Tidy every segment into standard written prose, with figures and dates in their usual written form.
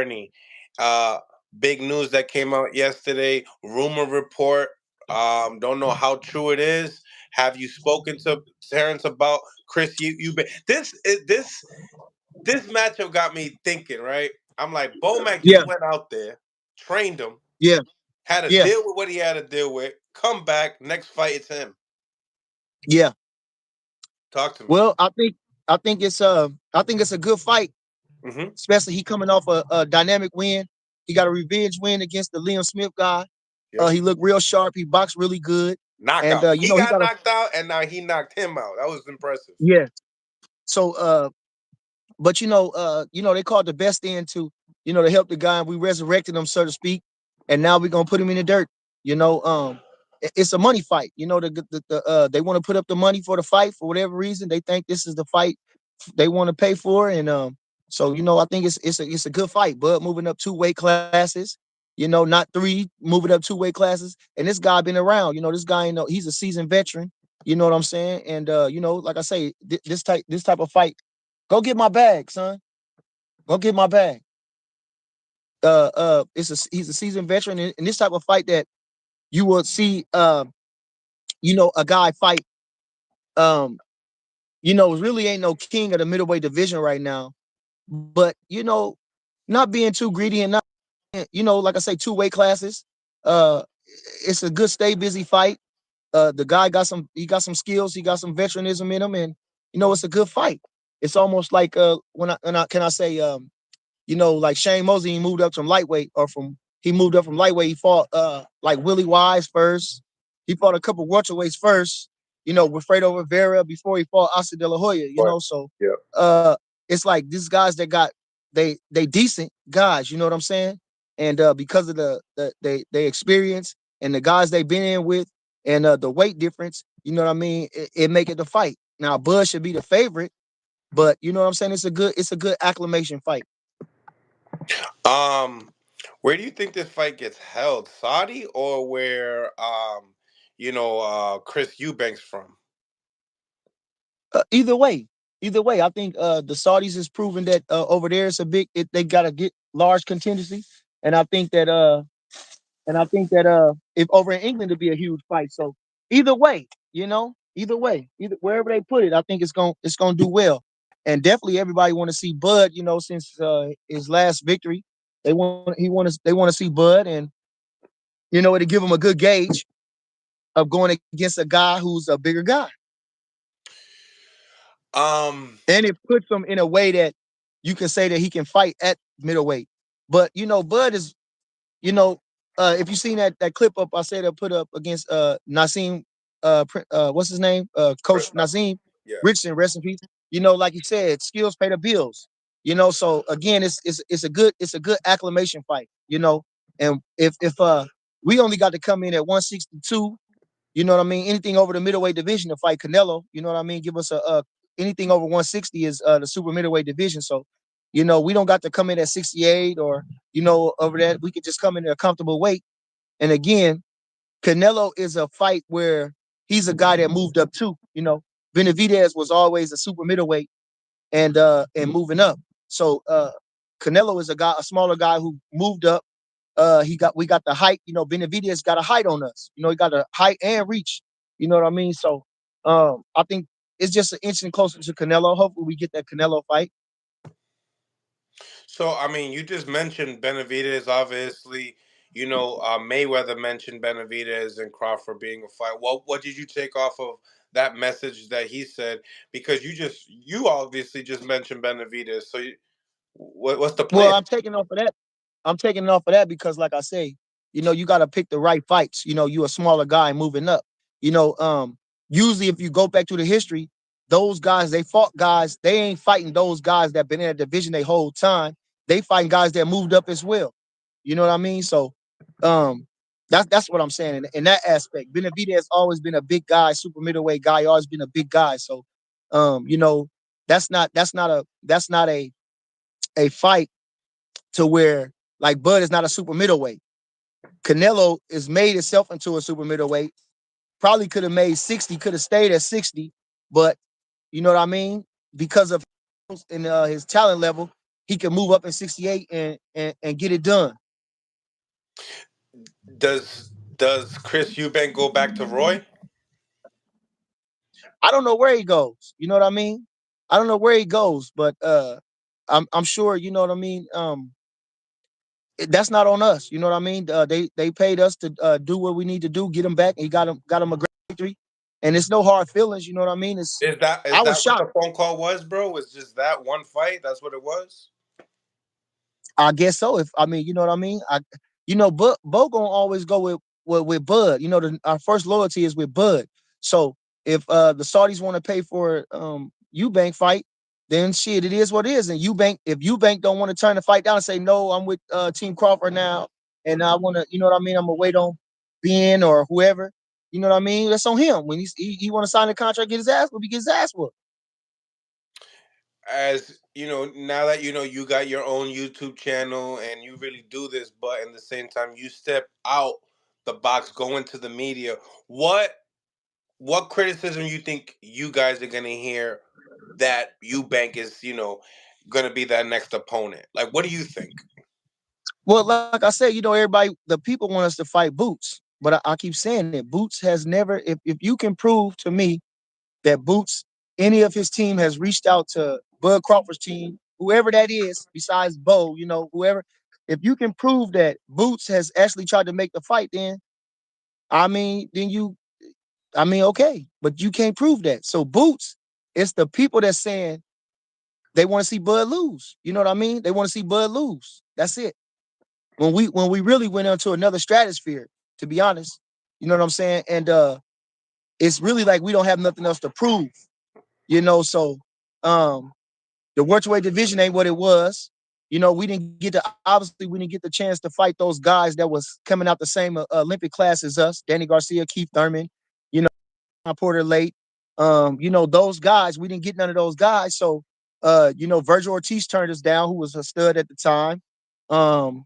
Ernie. Uh, Big news that came out yesterday. Rumor report. Don't know how true it is. Have you spoken to Terrence about Chris? This matchup got me thinking. Right, I'm like, Bomac Yeah, just went out there, trained him, yeah, had to yeah, deal with what he had to deal with. Come back, next fight it's him. yeah. Talk to me. Well, I think it's a good fight, Hmm. especially he coming off a dynamic win. He got a revenge win against the Liam Smith guy. Yep. He looked real sharp. He boxed really good, and Knockout. He he got got a knocked out, and now he knocked him out. That was impressive. yeah. So but they called the best in to help the guy. And we resurrected him, so to speak, and now we're gonna put him in the dirt. It's a money fight. They want to put up the money for the fight for whatever reason. They think this is the fight they want to pay for, and so I think it's a good fight. Bud moving up two weight classes. Not three, moving up two weight classes. And this guy been around. This guy, he's a seasoned veteran. You know what I'm saying? And like I say, this type of fight. Go get my bag, son. Go get my bag. He's a seasoned veteran in this type of fight that you will see. A guy fight. Um, really ain't no king of the middleweight division right now. But not being too greedy and not, like I say, two weight classes. Uh, it's a good stay busy fight. The guy got some skills. He got some veteranism in him, and it's a good fight. It's almost like when I can I say like Shane Mosley, he moved up from lightweight, or he moved up from lightweight. He fought like Willie Wise first. He fought a couple welterweights first, with Fredo Rivera before he fought Oscar De La Hoya, But so yeah. it's like these guys that got they decent guys, you know what I'm saying? And because of they experience and the guys they've been in with and the weight difference, you know what I mean, it make it the fight. Now Bud should be the favorite, but you know what I'm saying, it's a good acclamation fight. Um, where do you think this fight gets held? Saudi or where Chris Eubanks from? Either way, I think the Saudis has proven that over there it's a they got to get large contingency, and I think that if over in England it'd be a huge fight. So either way, either wherever they put it, I think it's gonna do well, and definitely everybody want to see Bud. Since his last victory, they want to see Bud, and it'll give him a good gauge of going against a guy who's a bigger guy. Um, And it puts him in a way that you can say that he can fight at middleweight. But Bud is, you know, if you seen that clip up, I said I put up against Nassim, what's his name, Coach Nassim yeah. Richardson, rest in peace. Like you said, skills pay the bills. So again, it's a good acclamation fight. And if we only got to come in at 162. You know what I mean? Anything over the middleweight division to fight Canelo, you know what I mean? Give us a anything over 160 is the super middleweight division. So, we don't got to come in at 68 or over that. We could just come in at a comfortable weight. And again, Canelo is a fight where he's a guy that moved up too. Benavidez was always a super middleweight and moving up. So Canelo is a smaller guy who moved up. We got the height. Benavidez got a height on us. He got a height and reach. You know what I mean? So I think it's just an inch closer to Canelo. Hopefully we get that Canelo fight. So I mean, you just mentioned Benavidez. Obviously, Mayweather mentioned Benavidez and Crawford being a fight. What did you take off of that message that he said? Because you obviously just mentioned Benavidez. So what's the Well, plan? I'm taking off of that. I'm taking it off of that because, like I say, you got to pick the right fights. You a smaller guy moving up. You know, um, Usually if you go back to the history, those guys they fought guys. They ain't fighting those guys that been in a division they whole time. They fighting guys that moved up as well. You know what I mean? So, um, that's what I'm saying in that aspect. Benavidez has always been a big guy, super middleweight guy. Always been a big guy. So, um, you know, that's not a fight to where like Bud is not a super middleweight. Canelo is made itself into a super middleweight. Probably could have made 60, could have stayed at 60, but you know what I mean? Because of his talent level, he can move up in 68 and get it done. Does Chris Eubank go back to Roy? I don't know where he goes. You know what I mean? I don't know where he goes, but I'm sure, you know what I mean. That's not on us. You know what I mean? They paid us to do what we need to do, get him back, and he got him a great victory, and it's no hard feelings. You know what I mean? It's Is I was that what shocked. the phone call was, bro? Was just that one fight? That's what it was. I guess so. If I mean, you know what I mean. Bo gonna always go with Bud. You know, our first loyalty is with Bud. So if the Saudis want to pay for Eubank fight, then shit, it is what it is. And Eubank, if Eubank don't want to turn the fight down and say no, I'm with Team Crawford now, and I want to, you know what I mean. I'm gonna wait on Ben or whoever. You know what I mean. That's on him. When he want to sign the contract, get his ass whooped, he gets his ass whooped. As you know, now that you know you got your own YouTube channel and you really do this, but in the same time you step out the box, go into the media. What what criticism you think you guys are gonna hear that Eubank is, gonna be that next opponent? Like, what do you think? Well, like I said, everybody, the people want us to fight Boots, but I keep saying it. Boots has never, if you can prove to me that Boots, any of his team has reached out to Bud Crawford's team, whoever that is, besides Bo, whoever, if you can prove that Boots has actually tried to make the fight, then I mean, okay, but you can't prove that. So Boots, it's the people that's saying they want to see Bud lose. You know what I mean? They want to see Bud lose. That's it. When we really went into another stratosphere, to be honest. You know what I'm saying? And it's really like we don't have nothing else to prove. So um the welterweight division ain't what it was. We didn't get the chance to fight those guys that was coming out the same Olympic class as us, Danny Garcia, Keith Thurman, you know, Porter Late. Those guys, we didn't get none of those guys. So Virgil Ortiz turned us down, who was a stud at the time. Um,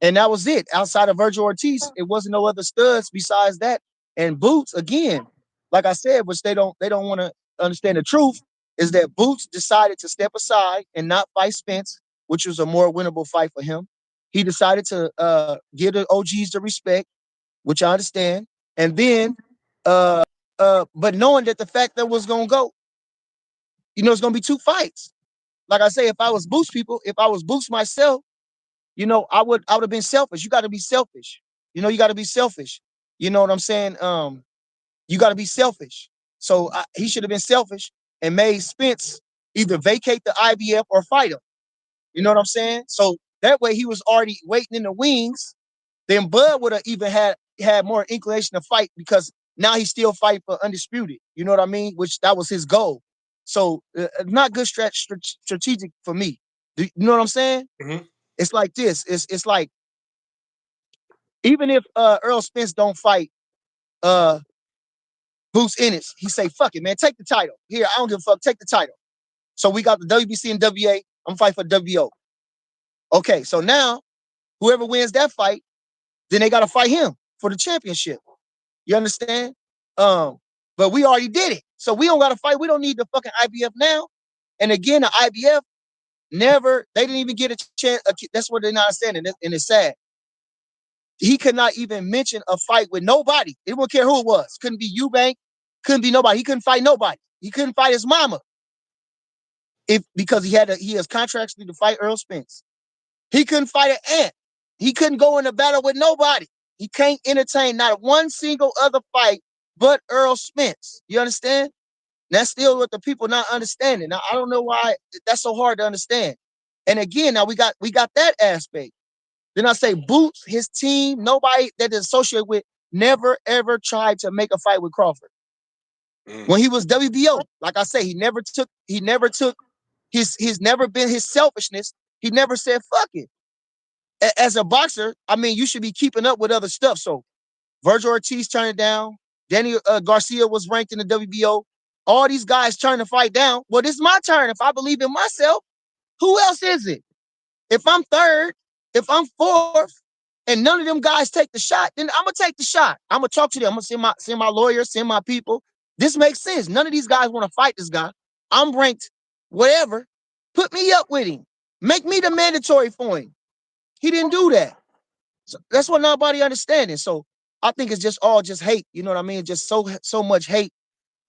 and that was it. Outside of Virgil Ortiz, it wasn't no other studs besides that. And Boots, again, like I said, which they don't want to understand the truth, is that Boots decided to step aside and not fight Spence, which was a more winnable fight for him. He decided to give the OGs the respect, which I understand. And then uh but knowing that the fact that was gonna go, it's gonna be two fights. Like I say, if I was Boots myself, I would have been selfish. You got to be selfish. You got to be selfish. You know what I'm saying? You got to be selfish. So he should have been selfish and made Spence either vacate the IBF or fight him. You know what I'm saying? So that way he was already waiting in the wings. Then Bud would have even had more inclination to fight because now he still fight for undisputed. You know what I mean? Which that was his goal. So not good strategic for me. You know what I'm saying? Hmm. It's like this. It's like even if Earl Spence don't fight uh Boots Ennis, he say, fuck it, man, take the title. Here, I don't give a fuck, take the title. So we got the WBC and WA. I'm fighting for WO. Okay, so now whoever wins that fight, then they gotta fight him for the championship. You understand? But we already did it. So we don't gotta fight. We don't need the fucking IBF now. And again, the IBF they didn't even get a chance. That's what they're not understanding, and it's sad. He could not even mention a fight with nobody. It wouldn't care who it was. Couldn't be Eubank. Couldn't be nobody. He couldn't fight nobody. He couldn't fight his mama because he has contractually to fight Earl Spence. He couldn't fight an ant. He couldn't go in a battle with nobody. He can't entertain not one single other fight but Earl Spence. You understand? That's still what the people not understanding. Now I don't know why that's so hard to understand. And again, now we got that aspect. Then I say Boots, his team, nobody that is associated with never ever tried to make a fight with Crawford. Mm. When he was WBO, like I say, he never took his never been his selfishness. He never said fuck it. As a boxer, I mean, you should be keeping up with other stuff. So Virgil Ortiz turned it down. Danny Garcia was ranked in the WBO. All these guys turned the fight down. Well, this is my turn. If I believe in myself, who else is it? If I'm third, if I'm fourth, and none of them guys take the shot, then I'm gonna take the shot. I'm gonna talk to them. I'm gonna send my lawyer, send my people. This makes sense. None of these guys want to fight this guy. I'm ranked whatever. Put me up with him. Make me the mandatory for him. He didn't do that. So that's what nobody understanding. So I think it's just all just hate. You know what I mean? Just so much hate.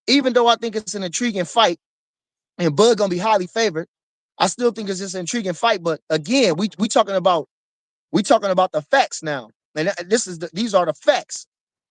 Even though I think it's an intriguing fight, and Bud gonna be highly favored, I still think it's just an intriguing fight. But again, we talking about the facts now, and these are the facts.